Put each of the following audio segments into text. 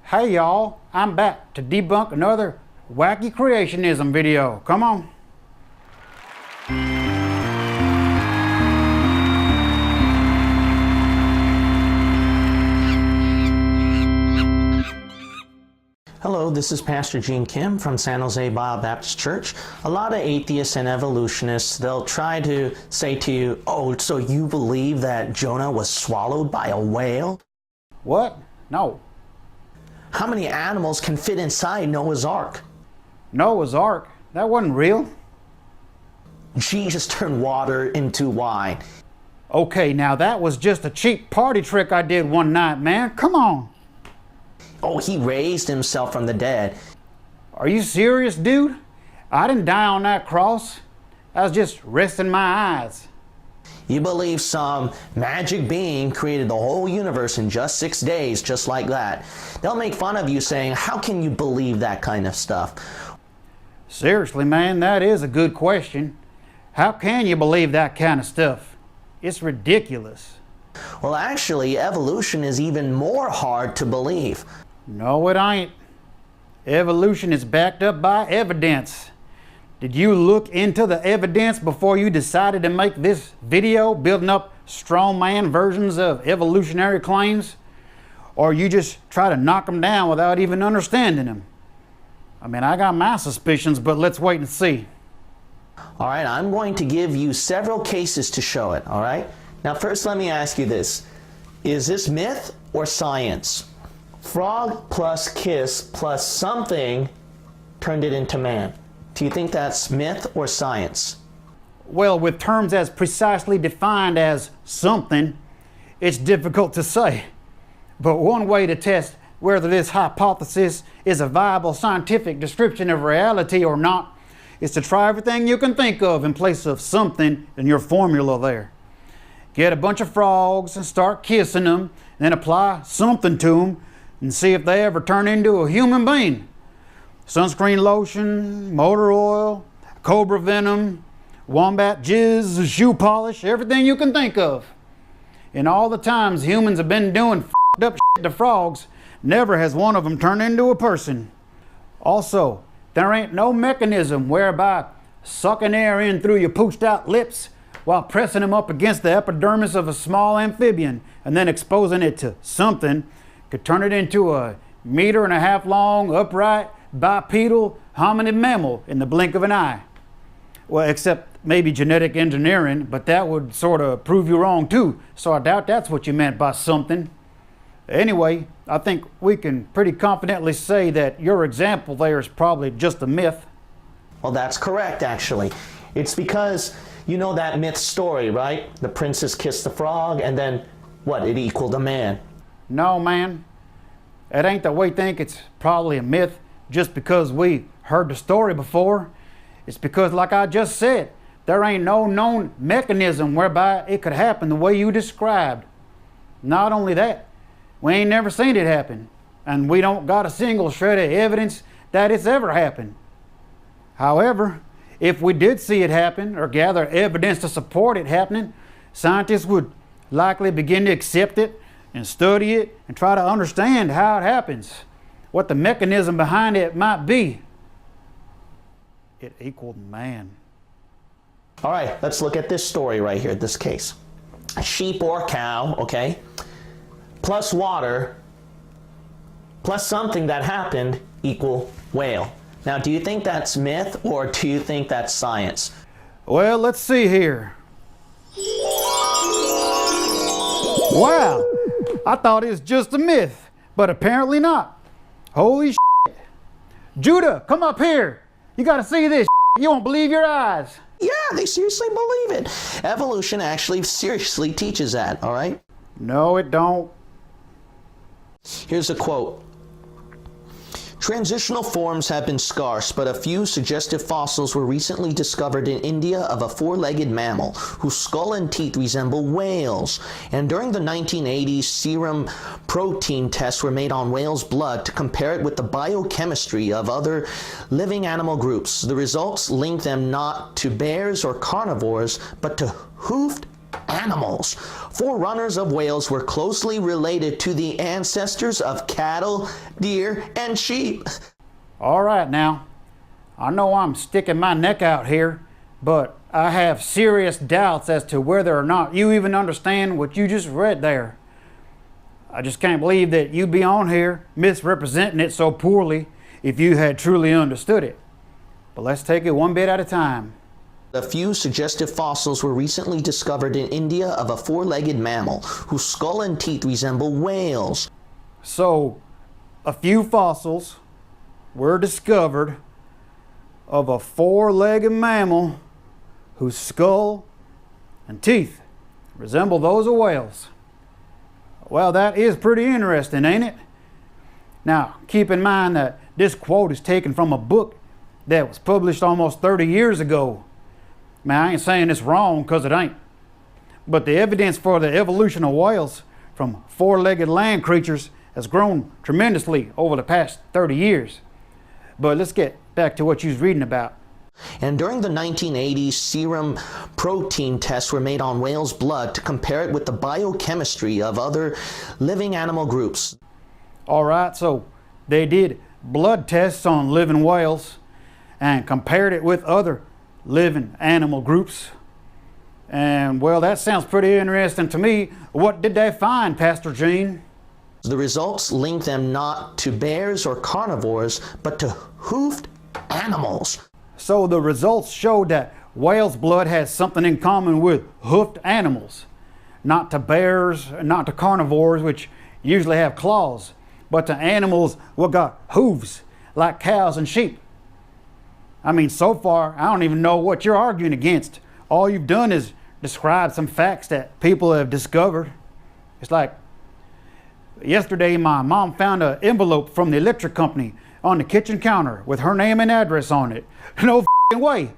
Hey y'all, I'm back to debunk another wacky creationism video. Come on. Hello, this is Pastor Gene Kim from San Jose Bible Baptist Church. A lot of atheists and evolutionists, they'll try to say to you, oh, so you believe that Jonah was swallowed by a whale? What? No. How many animals can fit inside Noah's Ark? Noah's Ark? That wasn't real. Jesus turned water into wine. Okay, now that was just a cheap party trick I did one night, man. Come on. Oh, he raised himself from the dead. Are you serious, dude? I didn't die on that cross. I was just resting my eyes. You believe some magic being created the whole universe in just 6 days, just like that. They'll make fun of you saying, how can you believe that kind of stuff? Seriously, man, that is a good question. How can you believe that kind of stuff? It's ridiculous. Well, actually, evolution is even more hard to believe. No, it ain't. Evolution is backed up by evidence. Did you look into the evidence before you decided to make this video building up strongman versions of evolutionary claims? Or you just try to knock them down without even understanding them? I mean, I got my suspicions, but let's wait and see. All right, I'm going to give you several cases to show it, all right? Now, first, let me ask you this. Is this myth or science? Frog plus kiss plus something turned it into man. Do you think that's myth or science? Well, with terms as precisely defined as something, it's difficult to say. But one way to test whether this hypothesis is a viable scientific description of reality or not is to try everything you can think of in place of something in your formula there. Get a bunch of frogs and start kissing them, then apply something to them and see if they ever turn into a human being. Sunscreen lotion, motor oil, cobra venom, wombat jizz, shoe polish, everything you can think of. In all the times humans have been doing f***ed up shit to frogs, never has one of them turned into a person. Also, there ain't no mechanism whereby sucking air in through your pooched out lips while pressing them up against the epidermis of a small amphibian and then exposing it to something could turn it into a 1.5 meter long, upright, bipedal hominid mammal in the blink of an eye. Well, except maybe genetic engineering, but that would sort of prove you wrong too, so I doubt that's what you meant by something. Anyway, I think we can pretty confidently say that your example there is probably just a myth. Well, that's correct, actually. It's because you know that myth story, right? The princess kissed the frog, and then, what, it equaled a man. No, man. It ain't that we think it's probably a myth just because we heard the story before. It's because, like I just said, there ain't no known mechanism whereby it could happen the way you described. Not only that, we ain't never seen it happen, and we don't got a single shred of evidence that it's ever happened. However, if we did see it happen or gather evidence to support it happening, scientists would likely begin to accept it and study it and try to understand how it happens, what the mechanism behind it might be. It equaled man. All right, let's look at this story right here, this case. A sheep or cow, okay, plus water, plus something that happened equal whale. Now, do you think that's myth or do you think that's science? Well, let's see here. Wow, I thought it was just a myth, but apparently not. Holy shit. Judah, come up here. You gotta see this. You won't believe your eyes. Yeah, they seriously believe it. Evolution actually seriously teaches that, all right? No, it don't. Here's a quote. Transitional forms have been scarce, but a few suggestive fossils were recently discovered in India of a four-legged mammal whose skull and teeth resemble whales. And during the 1980s, serum protein tests were made on whales' blood to compare it with the biochemistry of other living animal groups. The results linked them not to bears or carnivores, but to hoofed animals. Forerunners of whales were closely related to the ancestors of cattle, deer, and sheep. All right now, I know I'm sticking my neck out here, but I have serious doubts as to whether or not you even understand what you just read there. I just can't believe that you'd be on here misrepresenting it so poorly if you had truly understood it. But let's take it one bit at a time. A few suggestive fossils were recently discovered in India of a four-legged mammal whose skull and teeth resemble whales. So, a few fossils were discovered of a four-legged mammal whose skull and teeth resemble those of whales. Well, that is pretty interesting, ain't it? Now, keep in mind that this quote is taken from a book that was published almost 30 years ago. Man, I ain't saying it's wrong, because it ain't. But the evidence for the evolution of whales from four-legged land creatures has grown tremendously over the past 30 years. But let's get back to what you was reading about. And during the 1980s, serum protein tests were made on whales' blood to compare it with the biochemistry of other living animal groups. All right, so they did blood tests on living whales and compared it with other living animal groups. And well, that sounds pretty interesting to me. What did they find, Pastor Gene? The results link them not to bears or carnivores, but to hoofed animals. So the results showed that whale's blood has something in common with hoofed animals. Not to bears, not to carnivores, which usually have claws, but to animals what got hooves, like cows and sheep. I mean, so far, I don't even know what you're arguing against. All you've done is describe some facts that people have discovered. It's like, yesterday my mom found an envelope from the electric company on the kitchen counter with her name and address on it. No f***ing way.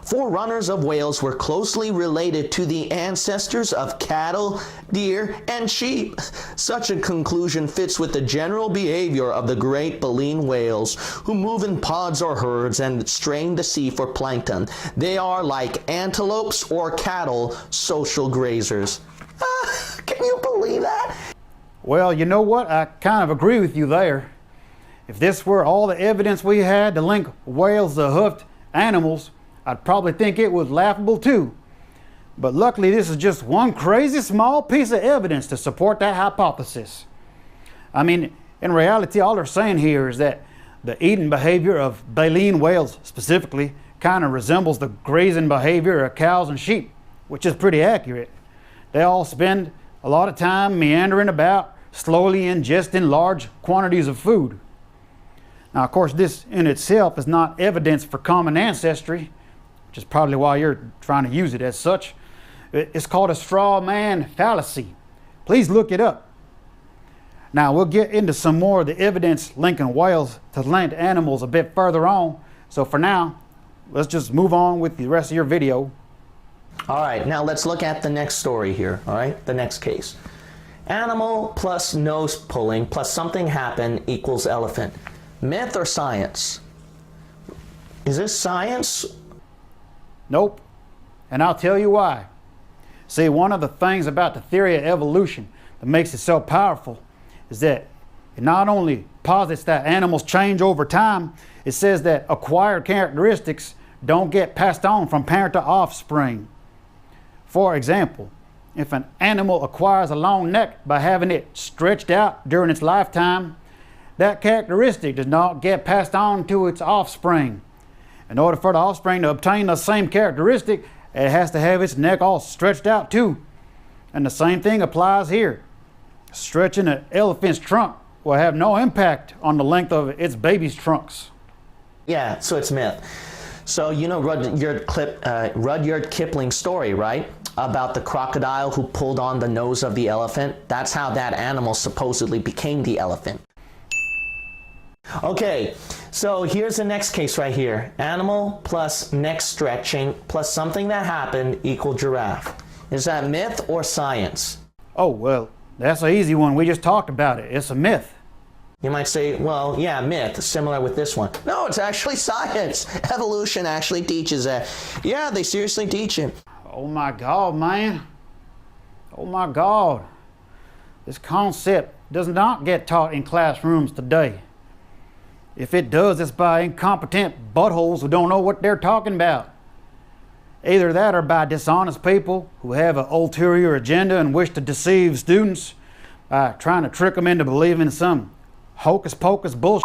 Forerunners of whales were closely related to the ancestors of cattle, deer, and sheep. Such a conclusion fits with the general behavior of the great baleen whales, who move in pods or herds and strain the sea for plankton. They are, like antelopes or cattle, social grazers. Can you believe that? Well, you know what? I kind of agree with you there. If this were all the evidence we had to link whales to hoofed animals, I'd probably think it was laughable too. But luckily, this is just one crazy small piece of evidence to support that hypothesis. I mean, in reality, all they're saying here is that the eating behavior of baleen whales specifically kind of resembles the grazing behavior of cows and sheep, which is pretty accurate. They all spend a lot of time meandering about, slowly ingesting large quantities of food. Now, of course, this in itself is not evidence for common ancestry, which is probably why you're trying to use it as such. It's called a straw man fallacy. Please look it up. Now, we'll get into some more of the evidence linking whales to land animals a bit further on. So for now, let's just move on with the rest of your video. All right, now let's look at the next story here, all right? The next case. Animal plus nose pulling plus something happened equals elephant. Myth or science? Is this science? Nope. And I'll tell you why. See, one of the things about the theory of evolution that makes it so powerful is that it not only posits that animals change over time, it says that acquired characteristics don't get passed on from parent to offspring. For example, if an animal acquires a long neck by having it stretched out during its lifetime, that characteristic does not get passed on to its offspring. In order for the offspring to obtain the same characteristic, it has to have its neck all stretched out too. And the same thing applies here. Stretching an elephant's trunk will have no impact on the length of its baby's trunks. Yeah, so it's myth. So you know Rudyard Kipling's story, right? About the crocodile who pulled on the nose of the elephant. That's how that animal supposedly became the elephant. Okay, so here's the next case right here. Animal plus neck stretching plus something that happened equal giraffe. Is that myth or science? Oh, well, that's an easy one. We just talked about it. It's a myth. You might say, well, yeah, myth, similar with this one. No, it's actually science. Evolution actually teaches that. Yeah, they seriously teach it. Oh my God, man. Oh my God. This concept does not get taught in classrooms today. If it does, it's by incompetent buttholes who don't know what they're talking about. Either that or by dishonest people who have an ulterior agenda and wish to deceive students by trying to trick them into believing some hocus pocus bullshit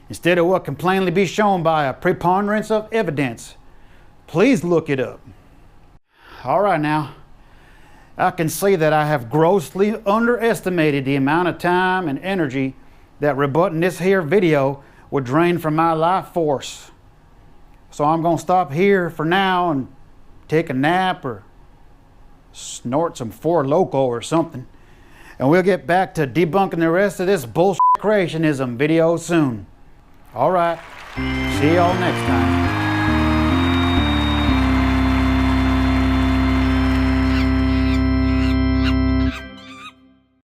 instead of what can plainly be shown by a preponderance of evidence. Please look it up. All right now, I can see that I have grossly underestimated the amount of time and energy that rebutting this here video would drain from my life force. So I'm gonna stop here for now and take a nap or snort some Four Loko or something. And we'll get back to debunking the rest of this bullshit creationism video soon. All right, see y'all next time.